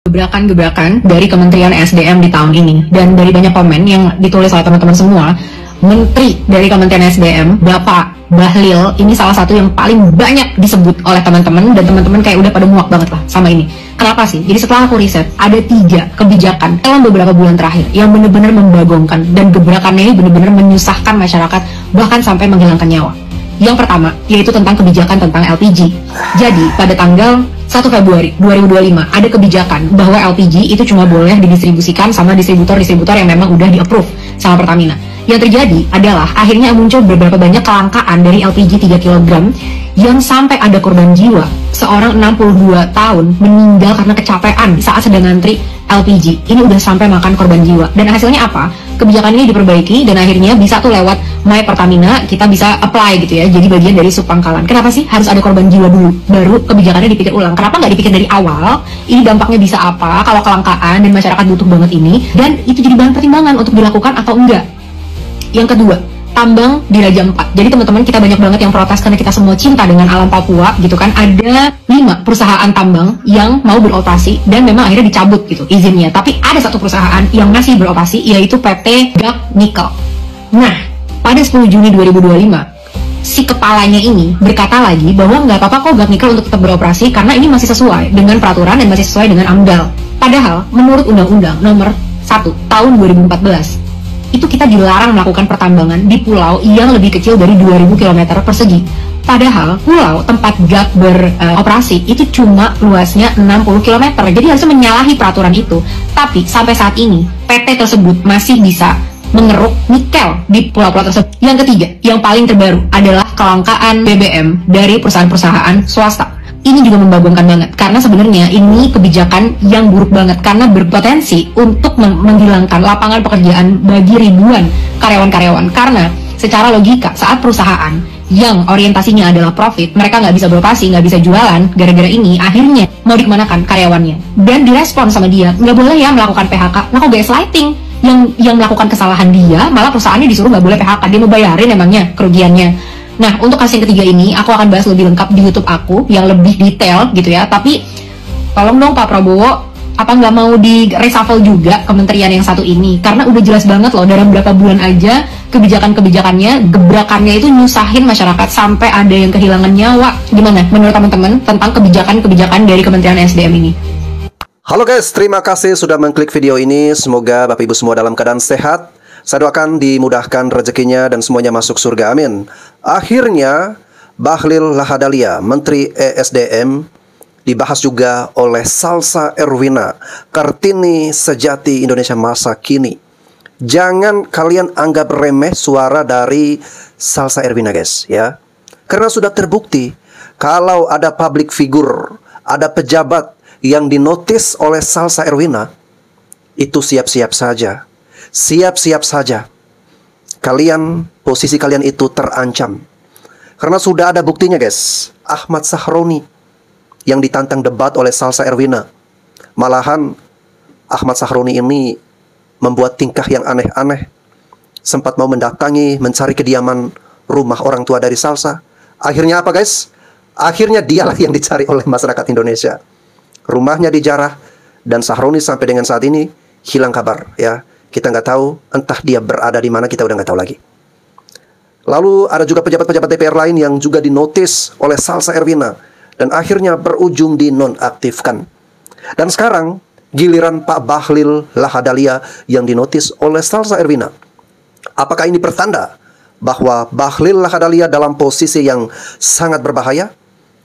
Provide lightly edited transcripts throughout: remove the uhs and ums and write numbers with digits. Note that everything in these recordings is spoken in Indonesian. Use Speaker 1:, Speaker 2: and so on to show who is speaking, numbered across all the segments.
Speaker 1: gebrakan-gebrakan dari Kementerian SDM di tahun ini. Dan dari banyak komen yang ditulis oleh teman-teman semua, Menteri dari Kementerian SDM, Bapak Bahlil, ini salah satu yang paling banyak disebut oleh teman-teman, dan teman-teman kayak udah pada muak banget lah sama ini. Kenapa sih? Jadi setelah aku riset, ada 3 kebijakan dalam beberapa bulan terakhir yang benar-benar membagongkan, dan gebrakannya ini benar-benar menyusahkan masyarakat, bahkan sampai menghilangkan nyawa. Yang pertama, yaitu tentang kebijakan tentang LPG. Jadi, pada tanggal 1 Februari 2025, ada kebijakan bahwa LPG itu cuma boleh didistribusikan sama distributor-distributor yang memang udah di-approve sama Pertamina. Yang terjadi adalah akhirnya muncul beberapa banyak kelangkaan dari LPG 3 kg yang sampai ada korban jiwa. Seorang 62 tahun meninggal karena kecapean saat sedang ngantri LPG. Ini udah sampai makan korban jiwa. Dan hasilnya apa? Kebijakan ini diperbaiki dan akhirnya bisa tuh lewat My Pertamina kita bisa apply gitu ya, jadi bagian dari subpangkalan. Kenapa sih harus ada korban jiwa dulu baru kebijakannya dipikir ulang? Kenapa nggak dipikir dari awal? Ini dampaknya bisa apa kalau kelangkaan dan masyarakat butuh banget ini, dan itu jadi bahan pertimbangan untuk dilakukan atau enggak. Yang kedua, tambang di Raja 4. Jadi teman-teman, kita banyak banget yang protes karena kita semua cinta dengan alam Papua gitu kan. Ada 5 perusahaan tambang yang mau beroperasi dan memang akhirnya dicabut gitu izinnya. Tapi ada 1 perusahaan yang masih beroperasi, yaitu PT Gap Nickel. Nah, pada 10 Juni 2025, si kepalanya ini berkata lagi bahwa nggak apa-apa kok Gap Nickel untuk tetap beroperasi karena ini masih sesuai dengan peraturan dan masih sesuai dengan AMDAL. Padahal menurut Undang-Undang Nomor 1 Tahun 2014, itu kita dilarang melakukan pertambangan di pulau yang lebih kecil dari 2000 km persegi. Padahal pulau tempat Gap beroperasi itu cuma luasnya 60 km, jadi harusnya menyalahi peraturan itu. Tapi sampai saat ini PT tersebut masih bisa mengeruk nikel di pulau-pulau tersebut. Yang ketiga, yang paling terbaru adalah kelangkaan BBM dari perusahaan-perusahaan swasta. Ini juga membagongkan banget, karena sebenarnya ini kebijakan yang buruk banget, karena berpotensi untuk menghilangkan lapangan pekerjaan bagi ribuan karyawan-karyawan. Karena secara logika, saat perusahaan yang orientasinya adalah profit, mereka nggak bisa beroperasi, nggak bisa jualan, gara-gara ini akhirnya mau dikemanakan karyawannya. Dan direspon sama dia, nggak boleh ya melakukan PHK. Nah kok gaslighting? Yang melakukan kesalahan dia, malah perusahaannya disuruh nggak boleh PHK, dia mau bayarin emangnya kerugiannya. Nah, untuk kasus yang ketiga ini, aku akan bahas lebih lengkap di YouTube aku, yang lebih detail gitu ya. Tapi, tolong dong Pak Prabowo, apa nggak mau di reshuffle juga kementerian yang satu ini? Karena udah jelas banget loh, dalam beberapa bulan aja, kebijakan-kebijakannya, gebrakannya itu nyusahin masyarakat, sampai ada yang kehilangan nyawa. Gimana menurut teman-teman tentang kebijakan-kebijakan dari Kementerian SDM ini?
Speaker 2: Halo guys, terima kasih sudah mengklik video ini. Semoga Bapak Ibu semua dalam keadaan sehat. Saya doakan dimudahkan rezekinya dan semuanya masuk surga, amin. Akhirnya Bahlil Lahadalia, Menteri ESDM, dibahas juga oleh Salsa Erwina, Kartini sejati Indonesia masa kini. Jangan kalian anggap remeh suara dari Salsa Erwina guys ya. Karena sudah terbukti kalau ada public figure, ada pejabat yang dinotis oleh Salsa Erwina, itu siap-siap saja. Siap-siap saja posisi kalian itu terancam. Karena sudah ada buktinya guys. Ahmad Sahroni yang ditantang debat oleh Salsa Erwina. Malahan Ahmad Sahroni ini membuat tingkah yang aneh-aneh. Sempat mau mendatangi, mencari kediaman rumah orang tua dari Salsa. Akhirnya apa guys? Akhirnya dialah yang dicari oleh masyarakat Indonesia. Rumahnya dijarah, dan Sahroni sampai dengan saat ini hilang kabar ya. Kita nggak tahu, entah dia berada di mana, kita udah nggak tahu lagi. Lalu ada juga pejabat-pejabat DPR lain yang juga dinotis oleh Salsa Erwina dan akhirnya berujung dinonaktifkan. Dan sekarang giliran Pak Bahlil Lahadalia yang dinotis oleh Salsa Erwina. Apakah ini pertanda bahwa Bahlil Lahadalia dalam posisi yang sangat berbahaya?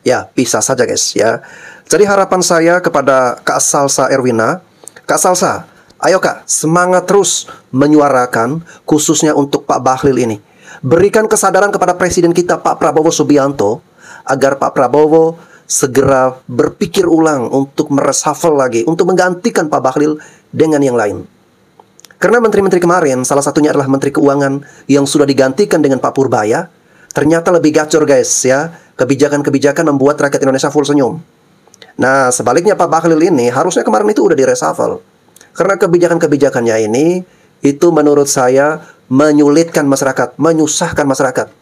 Speaker 2: Ya, bisa saja guys ya. Jadi harapan saya kepada Kak Salsa Erwina, Kak Salsa, ayo Kak, semangat terus menyuarakan khususnya untuk Pak Bahlil ini. Berikan kesadaran kepada Presiden kita Pak Prabowo Subianto agar Pak Prabowo segera berpikir ulang untuk mereshuffle lagi, untuk menggantikan Pak Bahlil dengan yang lain. Karena menteri-menteri kemarin, salah satunya adalah Menteri Keuangan yang sudah digantikan dengan Pak Purbaya, ternyata lebih gacor guys ya. Kebijakan-kebijakan membuat rakyat Indonesia full senyum. Nah, sebaliknya Pak Bahlil ini harusnya kemarin itu udah direshuffle. Karena kebijakan-kebijakannya ini itu menurut saya menyulitkan masyarakat, menyusahkan masyarakat.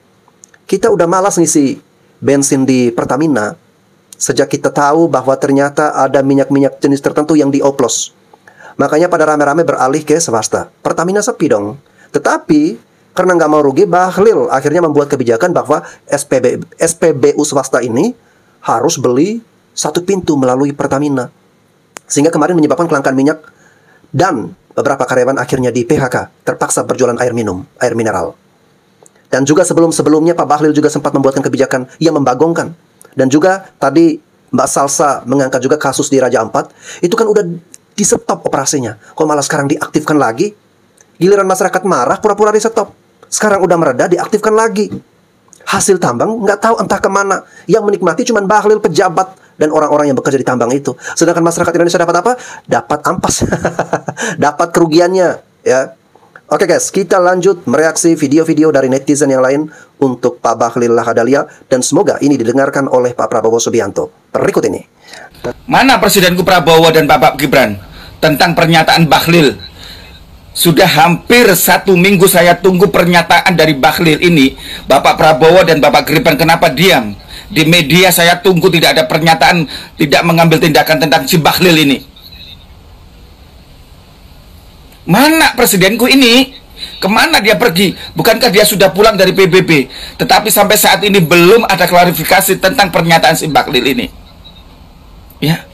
Speaker 2: Kita udah malas ngisi bensin di Pertamina. sejak kita tahu bahwa ternyata ada minyak-minyak jenis tertentu yang dioplos. Makanya pada rame-rame beralih ke swasta. Pertamina sepi dong. Tetapi karena nggak mau rugi, Bahlil akhirnya membuat kebijakan bahwa SPBU swasta ini harus beli satu pintu melalui Pertamina. Sehingga kemarin menyebabkan kelangkaan minyak dan beberapa karyawan akhirnya di PHK, terpaksa berjualan air minum, air mineral. Dan juga sebelum-sebelumnya Pak Bahlil juga sempat membuatkan kebijakan yang membagongkan. Dan juga tadi Mbak Salsa mengangkat juga kasus di Raja Ampat, itu kan udah di stop operasinya. Kok malah sekarang diaktifkan lagi? Giliran masyarakat marah, pura-pura di stop. Sekarang udah mereda, diaktifkan lagi. Hasil tambang nggak tahu entah kemana. Yang menikmati cuma Bahlil, pejabat, dan orang-orang yang bekerja di tambang itu. Sedangkan masyarakat Indonesia dapat apa? Dapat ampas. Dapat kerugiannya, ya. Oke guys, kita lanjut mereaksi video-video dari netizen yang lain untuk Pak Bahlil Lahadalia, dan semoga ini didengarkan oleh Pak Prabowo Subianto. Berikut ini.
Speaker 3: Mana Presidenku Prabowo dan Bapak Gibran tentang pernyataan Bahlil? Sudah hampir 1 minggu saya tunggu pernyataan dari Bahlil ini. Bapak Prabowo dan Bapak Gibran kenapa diam? Di media saya tunggu tidak ada pernyataan, tidak mengambil tindakan tentang si Bahlil ini. Mana presidenku ini? Kemana dia pergi? Bukankah dia sudah pulang dari PBB? Tetapi sampai saat ini belum ada klarifikasi tentang pernyataan si Bahlil ini. Ya,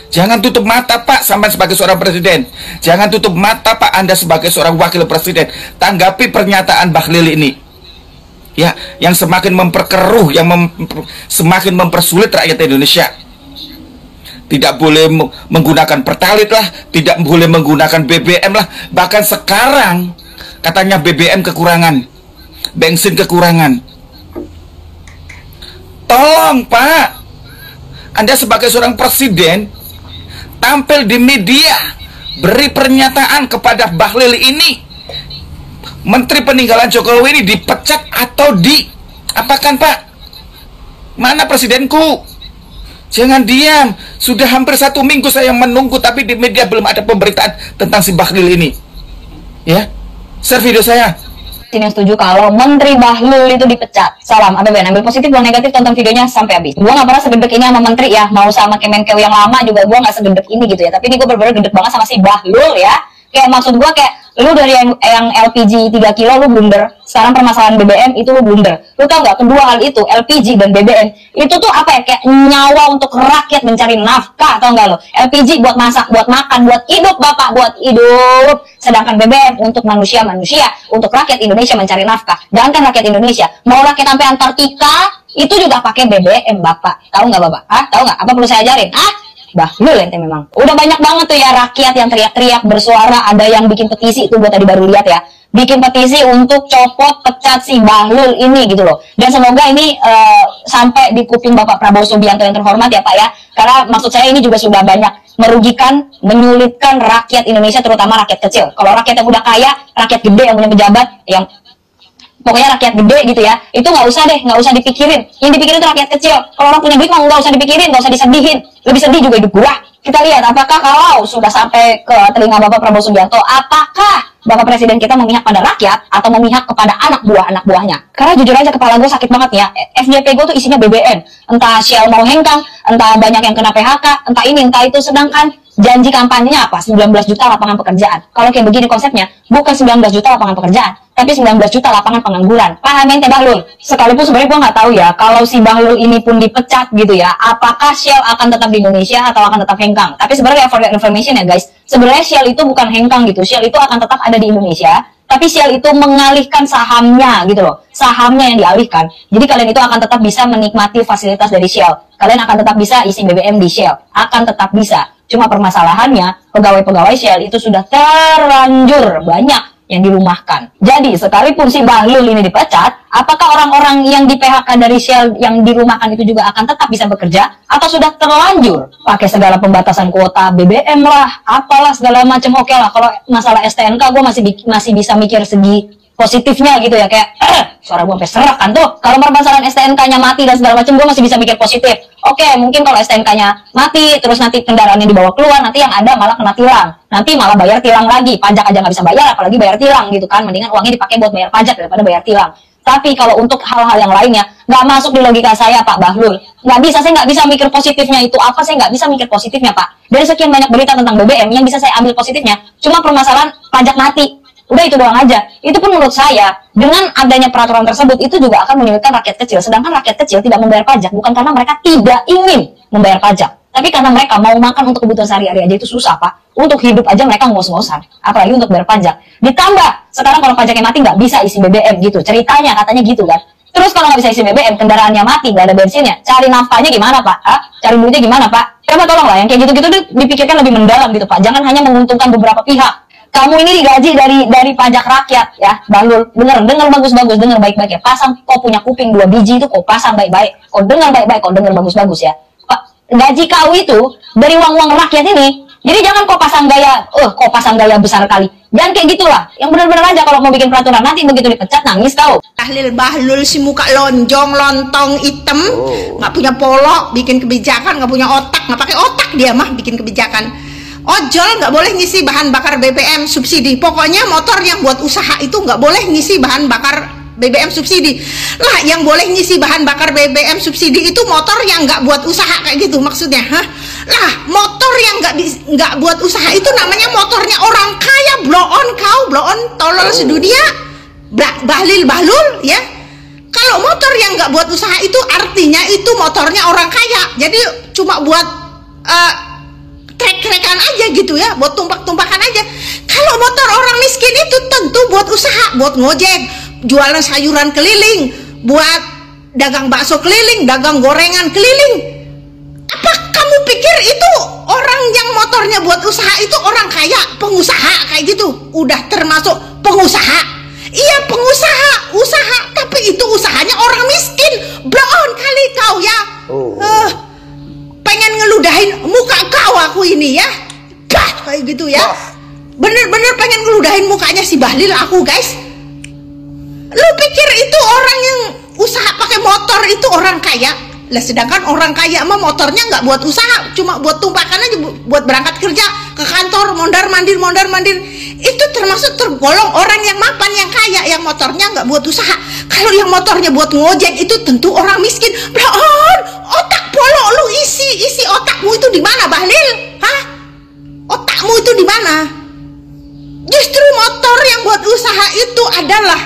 Speaker 3: jangan tutup mata Pak, sampai sebagai seorang presiden. Jangan tutup mata Pak, Anda sebagai seorang wakil presiden. Tanggapi pernyataan Bahlil ini. Ya, yang semakin memperkeruh, yang semakin mempersulit rakyat Indonesia. Tidak boleh menggunakan Pertalite lah, tidak boleh menggunakan BBM lah. Bahkan sekarang katanya BBM kekurangan, bensin kekurangan. Tolong Pak, Anda sebagai seorang presiden tampil di media, beri pernyataan kepada Bahlil ini. Menteri peninggalan Jokowi ini dipecat atau apakan Pak? Mana presidenku? Jangan diam. Sudah hampir 1 minggu saya menunggu, tapi di media belum ada pemberitaan tentang si Bahlil ini. Ya, share video saya.
Speaker 4: Yang setuju kalau Menteri Bahlil itu dipecat. Salam APBN, ambil positif buang negatif, tonton videonya sampai habis. Gua nggak pernah segedek ini sama menteri ya, mau sama Kemenkeu yang lama juga gua nggak segedek ini gitu ya. Tapi ini gua bener-bener gedek banget sama si Bahlil ya. Kayak maksud gua kayak lu dari yang LPG 3 kilo lu blunder, sekarang permasalahan BBM itu lu blunder. Lu tau nggak, kedua hal itu, LPG dan BBM itu tuh apa ya, kayak nyawa untuk rakyat mencari nafkah, tau nggak lo? LPG buat masak, buat makan, buat hidup Bapak, buat hidup. Sedangkan BBM untuk manusia-manusia, untuk rakyat Indonesia mencari nafkah. Jangankan rakyat Indonesia, mau rakyat sampai Antartika itu juga pakai BBM Bapak. Tahu nggak Bapak? Tahu nggak? Apa perlu saya ajarin? Bahlil ente memang. Udah banyak banget tuh ya rakyat yang teriak-teriak bersuara, ada yang bikin petisi, itu gua tadi baru lihat ya. Bikin petisi untuk copot pecat si Bahlil ini gitu loh. Dan semoga ini sampai di kuping Bapak Prabowo Subianto yang terhormat ya Pak ya. Karena maksud saya ini juga sudah banyak merugikan, menyulitkan rakyat Indonesia, terutama rakyat kecil. Kalau rakyat yang udah kaya, rakyat gede yang punya pejabat, yang pokoknya rakyat gede gitu ya, itu nggak usah deh, nggak usah dipikirin. Yang dipikirin itu rakyat kecil. Kalau orang punya duit mah nggak usah dipikirin, nggak usah disedihin. Lebih sedih juga hidup gua. Kita lihat apakah kalau sudah sampai ke telinga Bapak Prabowo Subianto, apakah Bapak Presiden kita memihak pada rakyat atau memihak kepada anak buahnya? Karena jujur aja kepala gue sakit banget ya. FYP gue tuh isinya BBM. Entah Shell mau hengkang, entah banyak yang kena PHK, entah ini, entah itu. Sedangkan janji kampanyenya apa? 19 juta lapangan pekerjaan. Kalau kayak begini konsepnya, bukan 19 juta lapangan pekerjaan, tapi 19 juta lapangan pengangguran. Paham ente Bahlil? Sekalipun sebenarnya gue nggak tahu ya, kalau si Bahlil ini pun dipecat gitu ya, apakah Shell akan tetap di Indonesia atau akan tetap hengkang? Tapi sebenarnya for your information ya guys, sebenarnya Shell itu bukan hengkang gitu. Shell itu akan tetap ada di Indonesia, tapi Shell itu mengalihkan sahamnya gitu loh. Sahamnya yang dialihkan. Jadi kalian itu akan tetap bisa menikmati fasilitas dari Shell. Kalian akan tetap bisa isi BBM di Shell. Akan tetap bisa. Cuma permasalahannya, pegawai-pegawai Shell itu sudah terlanjur banyak yang dirumahkan. Jadi, sekalipun si Bahlil ini dipecat, apakah orang-orang yang di PHK dari Shell yang dirumahkan itu juga akan tetap bisa bekerja? Atau sudah terlanjur pakai segala pembatasan kuota BBM lah, apalah segala macam. Oke lah, kalau masalah STNK gue masih bisa mikir segi positifnya gitu ya, kayak suara gue sampai serak kan tuh. Kalau permasalahan STNK-nya mati dan segala macam, gue masih bisa mikir positif. Oke, mungkin kalau STNK-nya mati, terus nanti kendaraannya dibawa keluar, nanti yang ada malah kena tilang. Nanti malah bayar tilang lagi, pajak aja nggak bisa bayar, apalagi bayar tilang gitu kan. Mendingan uangnya dipakai buat bayar pajak daripada bayar tilang. Tapi kalau untuk hal-hal yang lainnya, nggak masuk di logika saya, Pak Bahlul. Nggak bisa, saya nggak bisa mikir positifnya itu apa, saya nggak bisa mikir positifnya, Pak. Dari sekian banyak berita tentang BBM, yang bisa saya ambil positifnya, cuma permasalahan pajak mati. Udah itu doang aja. Itu pun menurut saya, dengan adanya peraturan tersebut, itu juga akan menyulitkan rakyat kecil. Sedangkan rakyat kecil tidak membayar pajak, bukan karena mereka tidak ingin membayar pajak. Tapi karena mereka mau makan untuk kebutuhan sehari-hari aja itu susah, Pak. Untuk hidup aja mereka ngos-ngosan. Apalagi untuk bayar pajak. Ditambah, sekarang kalau pajaknya mati nggak bisa isi BBM gitu. Ceritanya katanya gitu kan. Terus kalau nggak bisa isi BBM, kendaraannya mati, nggak ada bensinnya. Cari nafkahnya gimana, Pak? Hah? Cari duitnya gimana, Pak? Coba tolonglah, yang kayak gitu-gitu dipikirkan lebih mendalam gitu, Pak. Jangan hanya menguntungkan beberapa pihak. Kamu ini digaji dari pajak rakyat ya, Bahlul. Dengar bagus-bagus, dengar baik-baik ya. Pasang, kau punya kuping 2 biji itu kau pasang baik-baik. Kau dengar baik-baik, kau dengar bagus-bagus ya. Gaji kau itu dari uang-uang rakyat ini. Jadi jangan kau pasang gaya besar kali. Jangan kayak gitulah. Yang benar-benar aja kalau mau bikin peraturan nanti begitu dipecat nangis kau.
Speaker 5: Bahlul si muka lonjong, lontong, hitam, nggak punya polok, bikin kebijakan, nggak punya otak, nggak pakai otak dia mah bikin kebijakan. Ojol nggak boleh ngisi bahan bakar BBM subsidi. Pokoknya motor yang buat usaha itu nggak boleh ngisi bahan bakar BBM subsidi. Lah yang boleh ngisi bahan bakar BBM subsidi itu motor yang nggak buat usaha kayak gitu maksudnya. Hah? Lah motor yang nggak buat usaha itu namanya motornya orang kaya. Blow on tolol sedunia. Bahlul ya. Kalau motor yang nggak buat usaha itu artinya itu motornya orang kaya. Jadi cuma buat trek-trekan aja gitu ya, buat tumpak-tumpakan aja. Kalau motor orang miskin itu tentu buat usaha, buat ngojek, jualan sayuran keliling, buat dagang bakso keliling, dagang gorengan keliling. Apa kamu pikir itu orang yang motornya buat usaha itu orang kaya, pengusaha kayak gitu? Udah termasuk pengusaha. Iya pengusaha, usaha, tapi itu usahanya orang miskin. Blow on kali kau ya. Pengen ngeludahin muka kau aku ini ya. Bah, kayak gitu ya. Bener-bener pengen ngeludahin mukanya si Bahlil aku guys. Lu pikir itu orang yang usaha pakai motor itu orang kaya? Lah sedangkan orang kaya mah motornya nggak buat usaha, cuma buat tumpakan aja, buat berangkat kerja ke kantor, mondar mandir. Itu termasuk tergolong orang yang mapan, yang kaya, yang motornya nggak buat usaha. Kalau yang motornya buat ngojek itu tentu orang miskin. Blon, otak polo lu isi otakmu itu di mana Bahlil? Hah? Otakmu itu di mana? Justru motor yang buat usaha itu adalah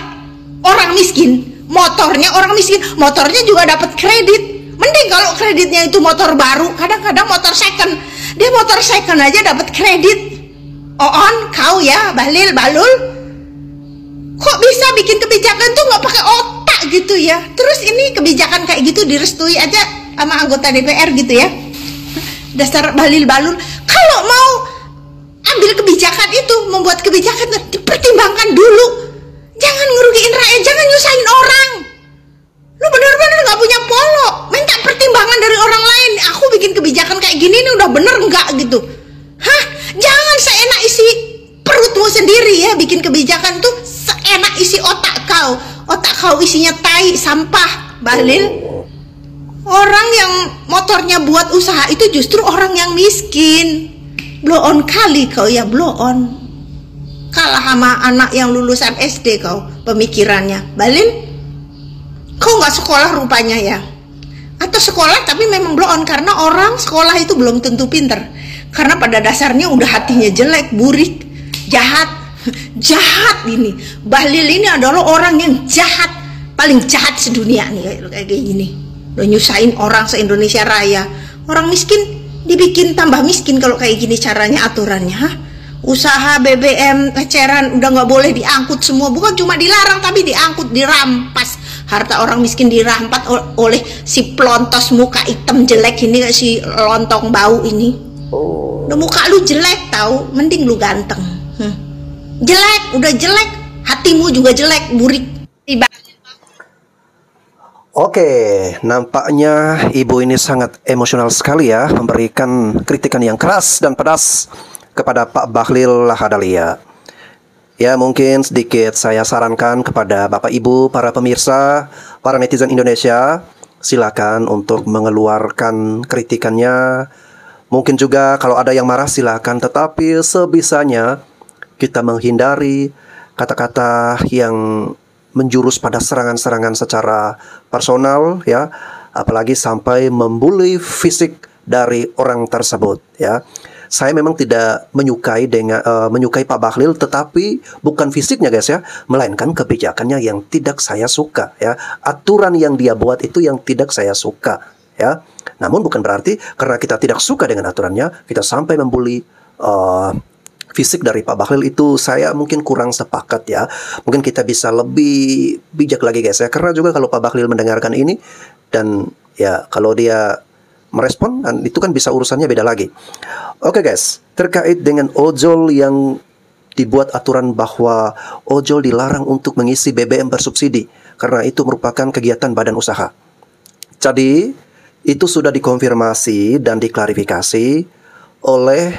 Speaker 5: orang miskin. Motornya orang miskin, motornya juga dapat kredit. Mending kalau kreditnya itu motor baru, kadang-kadang motor second. Dia motor second aja dapat kredit. Kau ya Bahlul, kok bisa bikin kebijakan tuh nggak pakai otak gitu ya? Terus ini kebijakan kayak gitu direstui aja sama anggota DPR gitu ya? Dasar Bahlul. Kalau mau ambil kebijakan itu, membuat kebijakan itu dipertimbangkan dulu. Jangan ngerugiin rakyat, jangan nyusahin orang. Lu bener-bener gak punya polok, minta pertimbangan dari orang lain. Aku bikin kebijakan kayak gini ini udah bener nggak gitu? Hah? Jangan seenak isi perutmu sendiri ya, bikin kebijakan tuh seenak isi otak kau. Otak kau isinya tai, sampah, Bahlil. Orang yang motornya buat usaha itu justru orang yang miskin. Blow on kali kau ya, blow on. Kalah sama anak yang lulusan SD kau pemikirannya, Bahlil. Kau nggak sekolah rupanya ya, atau sekolah tapi memang blow on, karena orang sekolah itu belum tentu pinter, karena pada dasarnya udah hatinya jelek, burik, jahat. Ini Bahlil ini adalah orang yang jahat, paling jahat sedunia nih kayak gini. Udah nyusahin orang se-Indonesia Raya. Orang miskin dibikin tambah miskin kalau kayak gini caranya, aturannya. Hah? Usaha BBM eceran udah nggak boleh diangkut semua, bukan cuma dilarang tapi diangkut, dirampas. Harta orang miskin dirampas oleh si pelontos muka hitam jelek ini, si lontong bau ini. Udah muka lu jelek tahu, mending lu ganteng. Jelek, udah jelek, hatimu juga jelek, burik.
Speaker 2: Oke, nampaknya ibu ini sangat emosional sekali ya, memberikan kritikan yang keras dan pedas kepada Pak Bahlil Lahadalia. Ya, mungkin sedikit saya sarankan kepada Bapak Ibu, para pemirsa, para netizen Indonesia, silakan untuk mengeluarkan kritikannya. Mungkin juga kalau ada yang marah silakan, tetapi sebisanya kita menghindari kata-kata yang menjurus pada serangan-serangan secara personal, ya, apalagi sampai membuli fisik dari orang tersebut, ya. Saya memang tidak menyukai menyukai Pak Bahlil, tetapi bukan fisiknya guys ya, melainkan kebijakannya yang tidak saya suka, ya. Aturan yang dia buat itu yang tidak saya suka, ya. Namun bukan berarti karena kita tidak suka dengan aturannya kita sampai membuli fisik dari Pak Bahlil. Itu saya mungkin kurang sepakat, ya. Mungkin kita bisa lebih bijak lagi guys ya, karena juga kalau Pak Bahlil mendengarkan ini dan ya kalau dia merespon, itu kan bisa urusannya beda lagi. Oke guys, terkait dengan ojol yang dibuat aturan bahwa ojol dilarang untuk mengisi BBM bersubsidi karena itu merupakan kegiatan badan usaha. Jadi itu sudah dikonfirmasi dan diklarifikasi oleh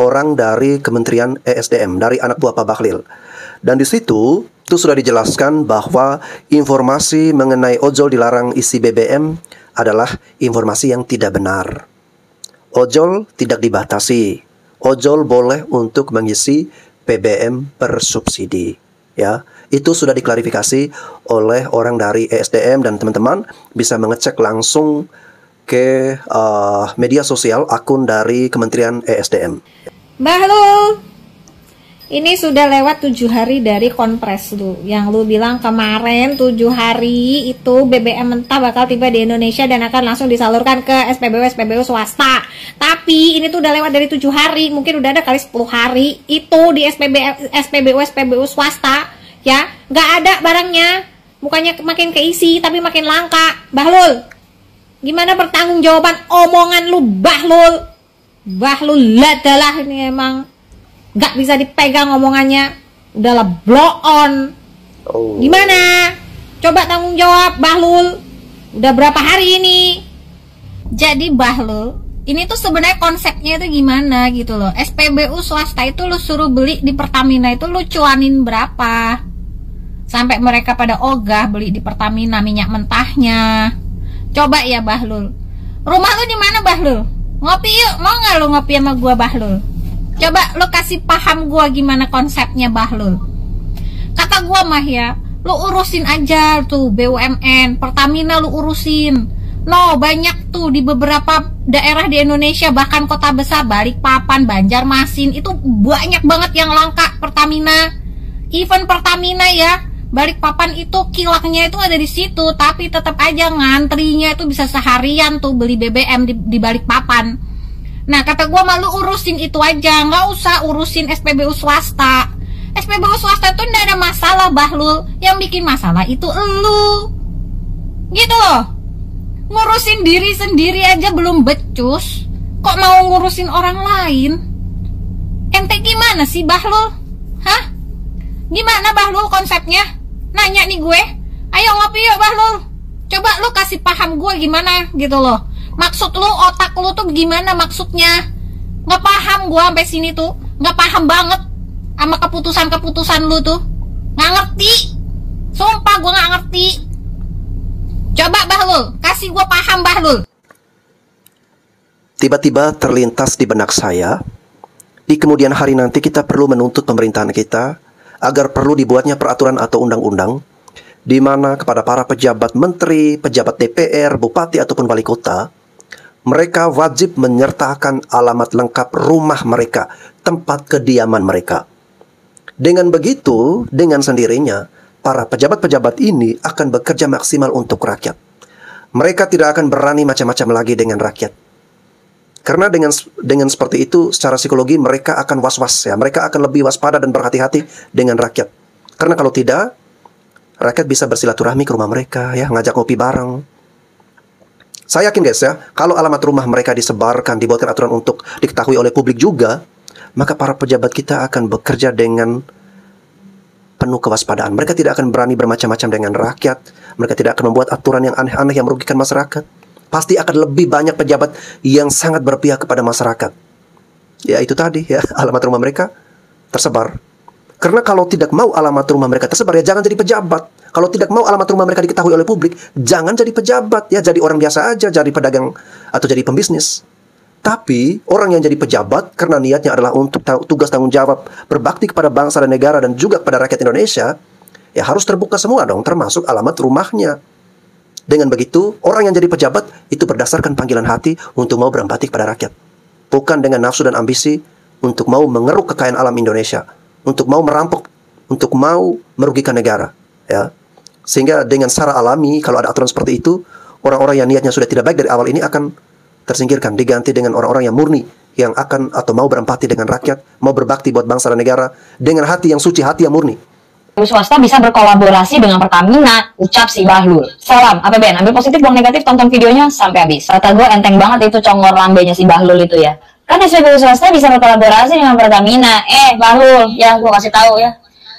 Speaker 2: orang dari Kementerian ESDM, dari anak buah Pak Bahlil. Dan di situ itu sudah dijelaskan bahwa informasi mengenai ojol dilarang isi BBM adalah informasi yang tidak benar. Ojol tidak dibatasi. Ojol boleh untuk mengisi BBM bersubsidi, ya. Itu sudah diklarifikasi oleh orang dari ESDM dan teman-teman bisa mengecek langsung ke media sosial akun dari Kementerian ESDM.
Speaker 5: Bahlul, ini sudah lewat 7 hari dari konpres lu, yang lu bilang kemarin 7 hari itu BBM mentah bakal tiba di Indonesia dan akan langsung disalurkan ke SPBU swasta. Tapi ini tuh udah lewat dari 7 hari, mungkin udah ada kali 10 hari itu di SPBU swasta, ya. Nggak ada barangnya, bukannya makin keisi tapi makin langka. Bahlul, gimana pertanggungjawaban omongan lu, Bahlul? Bahlul adalah ini emang gak bisa dipegang omongannya, udahlah blow on. Gimana? Coba tanggung jawab Bahlul. Udah berapa hari ini? Jadi Bahlul, ini tuh sebenarnya konsepnya itu gimana gitu loh. SPBU swasta itu lu suruh beli di Pertamina itu lu cuanin berapa? Sampai mereka pada ogah beli di Pertamina minyak mentahnya. Coba ya Bahlul. Rumah lu di mana Bahlul? Ngopi yuk, mau nggak lu ngopi sama gua Bahlul? Coba lo kasih paham gua gimana konsepnya Bahlul. Kata gua mah ya, lo urusin aja tuh BUMN, Pertamina lo urusin. No, banyak tuh di beberapa daerah di Indonesia, bahkan kota besar, Balikpapan, Banjarmasin, itu banyak banget yang langka Pertamina. Even Pertamina ya, Balikpapan itu kilangnya itu ada di situ, tapi tetap aja ngantrinya itu bisa seharian tuh beli BBM di Balikpapan. Nah kata gue malu urusin itu aja, nggak usah urusin SPBU swasta. SPBU swasta tuh nggak ada masalah Bahlul, yang bikin masalah itu elu. Gitu loh, ngurusin diri sendiri aja belum becus, kok mau ngurusin orang lain? Ente gimana sih Bahlul? Hah? Gimana Bahlul konsepnya? Nanya nih gue, ayo ngopi yuk Bahlul. Coba lu kasih paham gue gimana gitu loh. Maksud lu, otak lu tuh gimana maksudnya? Nggak paham gua sampai sini tuh. Nggak paham banget sama keputusan-keputusan lu tuh. Nggak ngerti. Sumpah gua nggak ngerti. Coba Bahlul, kasih gua paham Bahlul.
Speaker 2: Tiba-tiba terlintas di benak saya, di kemudian hari nanti kita perlu menuntut pemerintahan kita agar perlu dibuatnya peraturan atau undang-undang di mana kepada para pejabat menteri, pejabat DPR, bupati ataupun wali kota, mereka wajib menyertakan alamat lengkap rumah mereka, tempat kediaman mereka. Dengan begitu, dengan sendirinya, para pejabat-pejabat ini akan bekerja maksimal untuk rakyat. Mereka tidak akan berani macam-macam lagi dengan rakyat. Karena dengan seperti itu, secara psikologi mereka akan was-was, ya. Mereka akan lebih waspada dan berhati-hati dengan rakyat. Karena kalau tidak, rakyat bisa bersilaturahmi ke rumah mereka, ya, ngajak ngopi bareng. Saya yakin guys ya, kalau alamat rumah mereka disebarkan, dibuatkan aturan untuk diketahui oleh publik juga, maka para pejabat kita akan bekerja dengan penuh kewaspadaan. Mereka tidak akan berani bermacam-macam dengan rakyat. Mereka tidak akan membuat aturan yang aneh-aneh yang merugikan masyarakat. Pasti akan lebih banyak pejabat yang sangat berpihak kepada masyarakat. Ya itu tadi ya, alamat rumah mereka tersebar. Karena kalau tidak mau alamat rumah mereka tersebar, ya jangan jadi pejabat. Kalau tidak mau alamat rumah mereka diketahui oleh publik, jangan jadi pejabat. Ya jadi orang biasa aja, jadi pedagang atau jadi pembisnis. Tapi orang yang jadi pejabat karena niatnya adalah untuk tugas tanggung jawab, berbakti kepada bangsa dan negara dan juga kepada rakyat Indonesia, ya harus terbuka semua dong, termasuk alamat rumahnya. Dengan begitu, orang yang jadi pejabat itu berdasarkan panggilan hati untuk mau berempati kepada rakyat. Bukan dengan nafsu dan ambisi untuk mau mengeruk kekayaan alam Indonesia, untuk mau merampok, untuk mau merugikan negara. Ya. Sehingga dengan secara alami, kalau ada aturan seperti itu, orang-orang yang niatnya sudah tidak baik dari awal ini akan tersingkirkan, diganti dengan orang-orang yang murni, yang akan atau mau berempati dengan rakyat, mau berbakti buat bangsa dan negara, dengan hati yang suci, hati yang murni.
Speaker 4: Swasta bisa berkolaborasi dengan Pertamina, ucap si Bahlul. Salam, APBN, ambil positif, buang negatif, tonton videonya sampai habis. Kata gue enteng banget itu congor lambenya si Bahlul itu ya. Kan SPBU swasta bisa berkolaborasi dengan Pertamina. Bahlul, ya gue kasih tahu ya.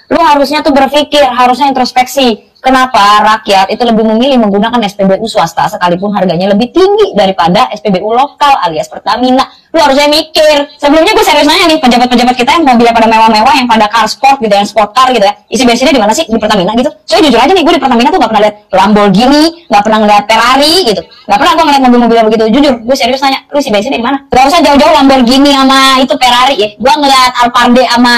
Speaker 4: Lu harusnya tuh berpikir, harusnya introspeksi. Kenapa rakyat itu lebih memilih menggunakan SPBU swasta sekalipun harganya lebih tinggi daripada SPBU lokal alias Pertamina? Lu harusnya mikir. Sebelumnya gue serius nanya nih, pejabat-pejabat kita yang mobilnya pada mewah-mewah, yang pada car sport gitu, yang sport car gitu ya, isi bensinnya di mana sih? Di Pertamina gitu. Soalnya jujur aja nih, gue di Pertamina tuh gak pernah lihat Lamborghini, gak pernah ngeliat Ferrari gitu, gak pernah gue ngeliat mobil-mobil begitu. Jujur, gue serius nanya, lu isi bensinnya di mana? Gak usah jauh-jauh Lamborghini sama itu Ferrari ya. Gue ngeliat Alphard sama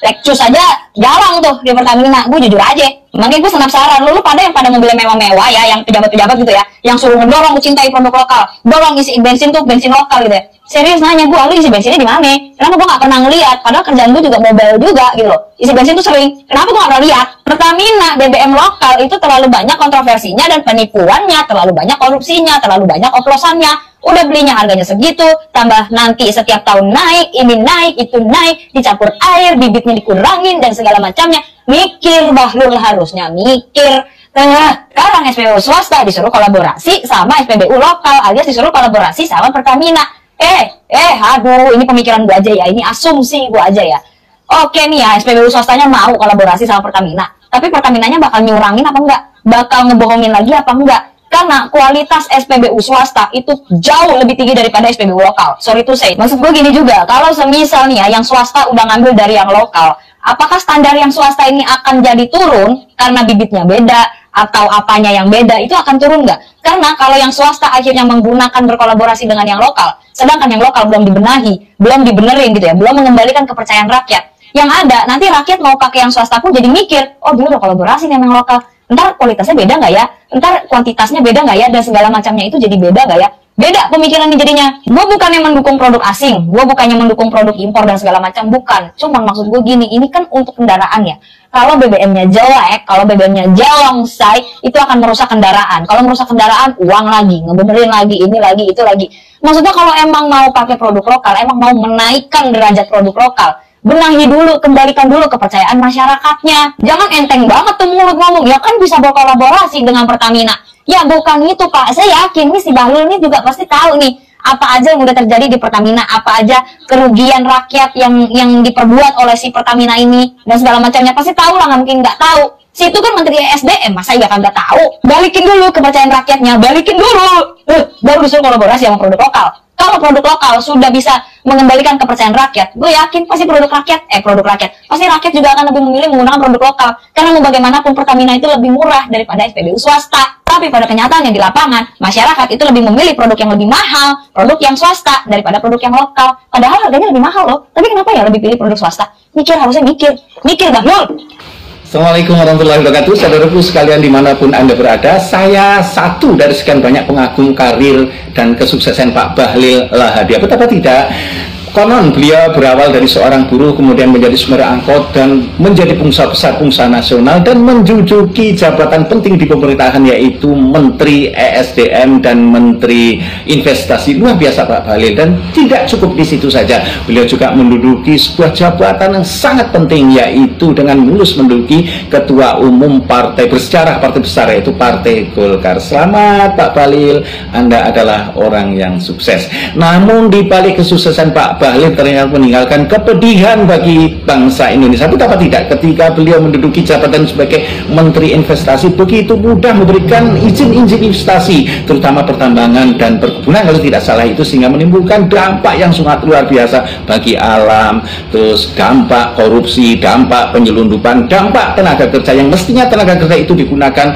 Speaker 4: Lexus aja jarang tuh di Pertamina. Gue jujur aja. Makanya gue penasaran, lu pada yang pada mobilnya mewah-mewah ya, yang pejabat-pejabat gitu ya, yang suruh ngedorong mencintai produk lokal, dorong isi bensin tuh bensin lokal gitu ya. Serius nanya gue, lu isi bensinnya di mana? Kenapa gue gak pernah ngeliat? Padahal kerjaan gue juga mobile juga gitu loh. Isi bensin tuh sering. Kenapa gue gak pernah lihat? Pertamina BBM lokal itu terlalu banyak kontroversinya dan penipuannya, terlalu banyak korupsinya, terlalu banyak oplosannya. Udah belinya harganya segitu, tambah nanti setiap tahun naik, ini naik, itu naik, dicampur air, bibitnya dikurangin dan segala macamnya. Mikir Bahlul, harusnya mikir. Sekarang SPBU swasta disuruh kolaborasi sama SPBU lokal alias disuruh kolaborasi sama Pertamina. Aduh, ini pemikiran gue aja ya, ini asumsi gue aja ya. Oke nih ya, SPBU swastanya mau kolaborasi sama Pertamina, tapi Pertaminanya bakal nyurangin apa enggak? Bakal ngebohongin lagi apa enggak? Karena kualitas SPBU swasta itu jauh lebih tinggi daripada SPBU lokal. Sorry to say. Maksud gue gini juga, kalau semisal nih ya, yang swasta udah ngambil dari yang lokal, apakah standar yang swasta ini akan jadi turun karena bibitnya beda atau apanya yang beda, itu akan turun nggak? Karena kalau yang swasta akhirnya menggunakan berkolaborasi dengan yang lokal, sedangkan yang lokal belum dibenahi, belum dibenerin gitu ya, belum mengembalikan kepercayaan rakyat. Yang ada, nanti rakyat mau pakai yang swasta pun jadi mikir, oh dulu udah kolaborasi dengan yang lokal, ntar kualitasnya beda nggak ya? Ntar kuantitasnya beda nggak ya? Dan segala macamnya itu jadi beda nggak ya? Beda pemikirannya jadinya. Gue bukannya mendukung produk asing, gue bukannya mendukung produk impor dan segala macam, bukan. Cuman maksud gue gini, ini kan untuk kendaraan ya. Kalau BBM-nya jelek, kalau BBM-nya jelongsai, itu akan merusak kendaraan. Kalau merusak kendaraan, uang lagi, ngebenerin lagi, ini lagi, itu lagi. Maksudnya kalau emang mau pakai produk lokal, emang mau menaikkan derajat produk lokal, benahi dulu, kembalikan dulu kepercayaan masyarakatnya. Jangan enteng banget tuh mulut ngomong, ya kan bisa berkolaborasi dengan Pertamina. Ya bukan itu Pak, saya yakin nih si Bahlul ini juga pasti tahu nih apa aja yang udah terjadi di Pertamina, apa aja kerugian rakyat yang diperbuat oleh si Pertamina ini dan segala macamnya, pasti tahu lah, nggak mungkin nggak tahu. Si itu kan Menteri SDM, masa iya kan nggak tahu? Balikin dulu kepercayaan rakyatnya, balikin dulu, baru disuruh kolaborasi sama produk lokal. Kalau produk lokal sudah bisa mengembalikan kepercayaan rakyat, gue yakin pasti produk rakyat, pasti rakyat juga akan lebih memilih menggunakan produk lokal. Karena mau bagaimanapun Pertamina itu lebih murah daripada SPBU swasta. Tapi pada kenyataannya di lapangan, masyarakat itu lebih memilih produk yang lebih mahal, produk yang swasta daripada produk yang lokal. Padahal harganya lebih mahal loh. Tapi kenapa ya lebih pilih produk swasta? Mikir, harusnya mikir Bahlul.
Speaker 6: Assalamualaikum warahmatullahi wabarakatuh, saudaraku sekalian dimanapun Anda berada. Saya satu dari sekian banyak pengagum karir dan kesuksesan Pak Bahlil Lahadi. Betapa tidak, konon beliau berawal dari seorang buruh, kemudian menjadi supir angkot dan menjadi pengusaha besar, pengusaha nasional, dan menjujuki jabatan penting di pemerintahan, yaitu Menteri ESDM dan Menteri Investasi. Luar biasa Pak Bahlil, dan tidak cukup di situ saja. Beliau juga menduduki sebuah jabatan yang sangat penting, yaitu dengan mulus menduduki Ketua Umum partai bersejarah, partai besar, yaitu Partai Golkar. Selamat Pak Bahlil, Anda adalah orang yang sukses. Namun di balik kesuksesan Pak Bahlil ternyata meninggalkan kepedihan bagi bangsa Indonesia. Betapa tidak, ketika beliau menduduki jabatan sebagai Menteri Investasi, begitu mudah memberikan izin-izin investasi, terutama pertambangan dan perkebunan kalau tidak salah itu, sehingga menimbulkan dampak yang sangat luar biasa bagi alam, terus dampak korupsi, dampak penyelundupan, dampak tenaga kerja yang mestinya tenaga kerja itu digunakan,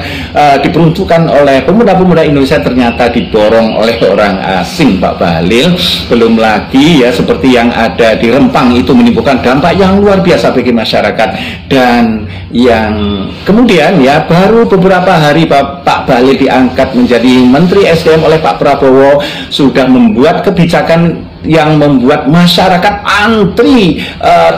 Speaker 6: diperuntukkan oleh pemuda-pemuda Indonesia, ternyata diborong oleh orang asing Pak Bahlil. Belum lagi ya seperti seperti yang ada di Rempang itu menimbulkan dampak yang luar biasa bagi masyarakat. Dan yang kemudian ya baru beberapa hari Pak Bahlil diangkat menjadi Menteri SDM oleh Pak Prabowo, sudah membuat kebijakan yang membuat masyarakat antri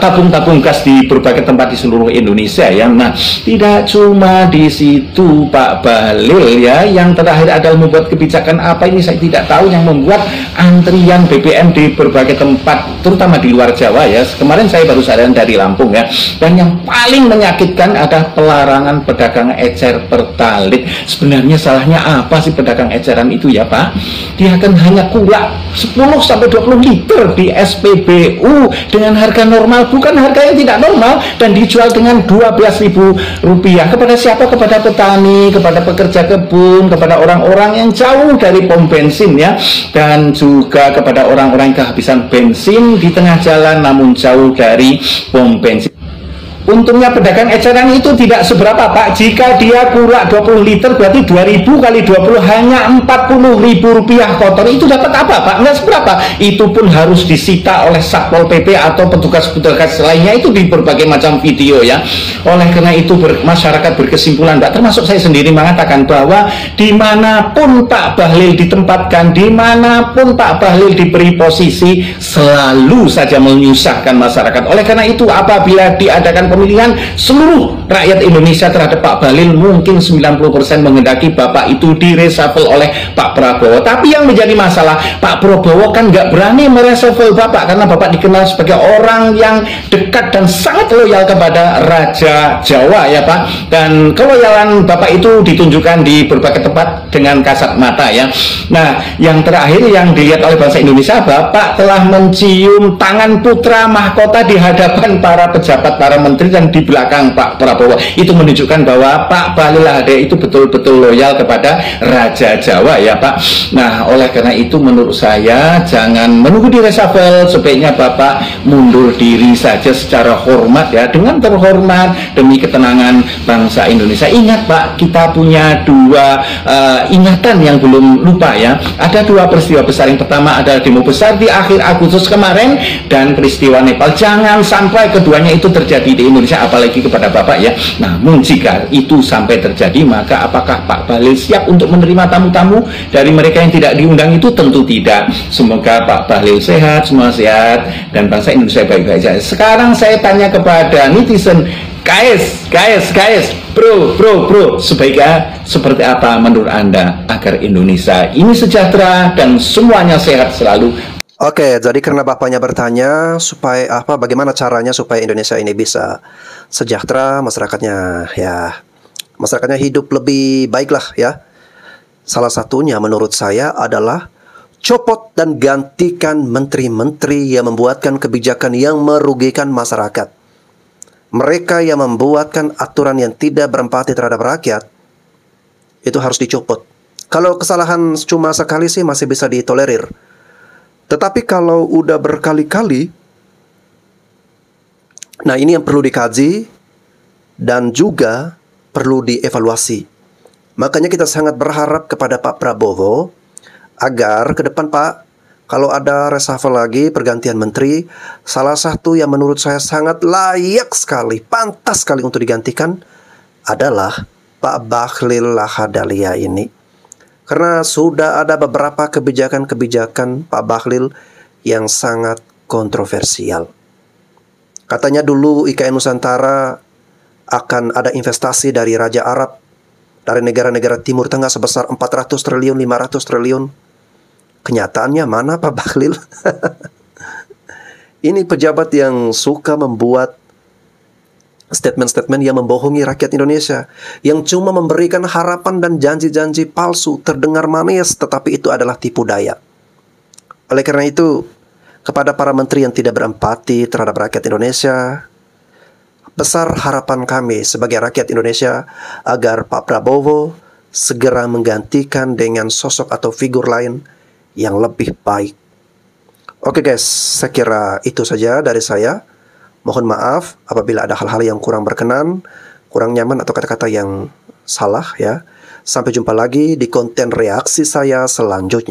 Speaker 6: tabung-tabung gas di berbagai tempat di seluruh Indonesia ya. Nah, tidak cuma di situ Pak Bahlil ya, yang terakhir adalah membuat kebijakan apa ini saya tidak tahu, yang membuat antrian BBM di berbagai tempat terutama di luar Jawa ya. Kemarin saya baru sadar dari Lampung ya. Dan yang paling menyakitkan adalah pelarangan pedagang ecer pertalit. Sebenarnya salahnya apa sih pedagang eceran itu ya Pak? Dia akan hanya kulak 10-20 liter di SPBU dengan harga normal, bukan harga yang tidak normal, dan dijual dengan Rp12.000. Kepada siapa? Kepada petani, kepada pekerja kebun, kepada orang-orang yang jauh dari pom bensin ya, dan juga kepada orang-orang yang kehabisan bensin di tengah jalan namun jauh dari pom bensin. Untungnya pedagang eceran itu tidak seberapa Pak. Jika dia kurang 20 liter berarti 2000 kali 20 hanya Rp40.000 kotor. Itu dapat apa Pak? Nggak seberapa. Itu pun harus disita oleh Satpol PP atau petugas-petugas lainnya itu di berbagai macam video ya. Oleh karena itu masyarakat berkesimpulan Pak, termasuk saya sendiri mengatakan bahwa dimanapun Pak Bahlil ditempatkan, dimanapun Pak Bahlil diberi posisi, selalu saja menyusahkan masyarakat. Oleh karena itu apabila diadakan pemilihan, seluruh rakyat Indonesia terhadap Pak Bahlil mungkin 90% menghendaki Bapak itu direshuffle oleh Pak Prabowo. Tapi yang menjadi masalah, Pak Prabowo kan nggak berani mereshuffle Bapak karena Bapak dikenal sebagai orang yang dekat dan sangat loyal kepada Raja Jawa ya Pak. Dan keloyalan Bapak itu ditunjukkan di berbagai tempat dengan kasat mata ya. Nah, yang terakhir yang dilihat oleh bangsa Indonesia, Bapak telah mencium tangan putra mahkota di hadapan para pejabat, para menteri dan di belakang Pak Prabowo. Itu menunjukkan bahwa Pak Bahlil Lahadalia itu betul-betul loyal kepada Raja Jawa ya Pak. Nah, oleh karena itu menurut saya jangan menunggu di reshuffle, sebaiknya Bapak mundur diri saja secara hormat ya, dengan terhormat demi ketenangan bangsa Indonesia. Ingat Pak, kita punya dua ingatan yang belum lupa ya. Ada dua peristiwa besar. Yang pertama adalah demo besar di akhir Agustus kemarin dan peristiwa Nepal. Jangan sampai keduanya itu terjadi di Indonesia, apalagi kepada Bapak ya. Namun jika itu sampai terjadi, maka apakah Pak Bahlil siap untuk menerima tamu-tamu dari mereka yang tidak diundang itu? Tentu tidak. Semoga Pak Bahlil sehat, semua sehat, dan bangsa Indonesia baik-baik saja. Sekarang saya tanya kepada netizen, guys, bro, sebaiknya seperti apa menurut Anda agar Indonesia ini sejahtera dan semuanya sehat selalu?
Speaker 2: Oke, jadi karena Bapaknya bertanya supaya apa, bagaimana caranya supaya Indonesia ini bisa sejahtera, masyarakatnya hidup lebih baik lah ya. Salah satunya menurut saya adalah copot dan gantikan menteri-menteri yang membuatkan kebijakan yang merugikan masyarakat. Mereka yang membuatkan aturan yang tidak berempati terhadap rakyat, itu harus dicopot. Kalau kesalahan cuma sekali sih masih bisa ditolerir. Tetapi kalau udah berkali-kali, nah ini yang perlu dikaji dan juga perlu dievaluasi. Makanya kita sangat berharap kepada Pak Prabowo agar ke depan Pak, kalau ada reshuffle lagi, pergantian menteri, salah satu yang menurut saya sangat layak sekali, pantas sekali untuk digantikan adalah Pak Bahlil Lahadalia ini. Karena sudah ada beberapa kebijakan-kebijakan Pak Bahlil yang sangat kontroversial. Katanya dulu IKN Nusantara akan ada investasi dari Raja Arab, dari negara-negara Timur Tengah sebesar 400 triliun, 500 triliun. Kenyataannya mana Pak Bahlil? Ini pejabat yang suka membuat statement-statement yang membohongi rakyat Indonesia, yang cuma memberikan harapan dan janji-janji palsu, terdengar manis, tetapi itu adalah tipu daya. Oleh karena itu, kepada para menteri yang tidak berempati terhadap rakyat Indonesia, besar harapan kami sebagai rakyat Indonesia agar Pak Prabowo segera menggantikan dengan sosok atau figur lain yang lebih baik. Oke guys, saya kira itu saja dari saya. Mohon maaf apabila ada hal-hal yang kurang berkenan, kurang nyaman atau kata-kata yang salah ya. Sampai jumpa lagi di konten reaksi saya selanjutnya.